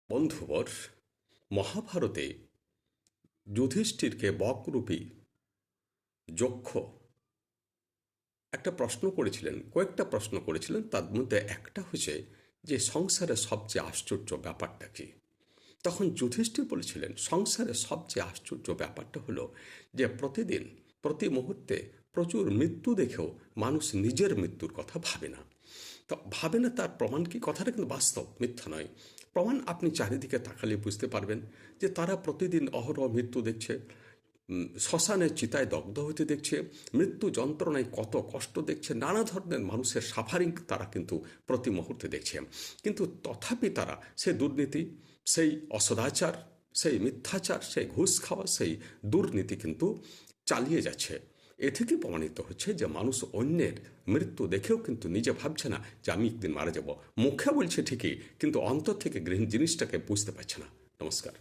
বন্ধুবর, মহাভারতে যুধিষ্ঠিরকে বকরূপী যক্ষ একটা প্রশ্ন করেছিলেন, কয়েকটা প্রশ্ন করেছিলেন। তার মধ্যে একটা হচ্ছে যে সংসারের সবচেয়ে আশ্চর্য ব্যাপারটা কি। তখন যুধিষ্ঠির বলেছিলেন সংসারের সবচেয়ে আশ্চর্য ব্যাপারটা হলো যে প্রতিদিন প্রতি মুহূর্তে প্রচুর মৃত্যু দেখেও মানুষ নিজের মৃত্যুর কথা ভাবে না। তো ভাবে না, তার প্রমাণ কি? কথাটা কিন্তু বাস্তব, মিথ্যা নয়। প্রমাণ আপনি চারিদিকে তাকালে বুঝতে পারবেন যে তারা প্রতিদিন অহরহ মৃত্যু দেখছে, শ্মশানের চিতায় দগ্ধ হতে দেখছে, মৃত্যু যন্ত্রণায় কত কষ্ট দেখছে, নানা ধরনের মানুষের সাফারিং তারা কিন্তু প্রতি মুহূর্তে দেখছে। কিন্তু তথাপি তারা সেই দুর্নীতি, সেই অসদাচার, সেই মিথ্যাচার, সেই ঘুষ খাওয়া, সেই দুর্নীতি কিন্তু চালিয়ে যাচ্ছে। এ থেকে প্রমাণিত হচ্ছে যে মানুষ অন্যের মৃত্যু দেখেও কিন্তু নিজে ভাবছে না যে আমি একদিন মারা যাব। মুখে বলছে ঠিকই, কিন্তু অন্তর থেকে জিনিসটাকে বুঝতে পারছে না। নমস্কার।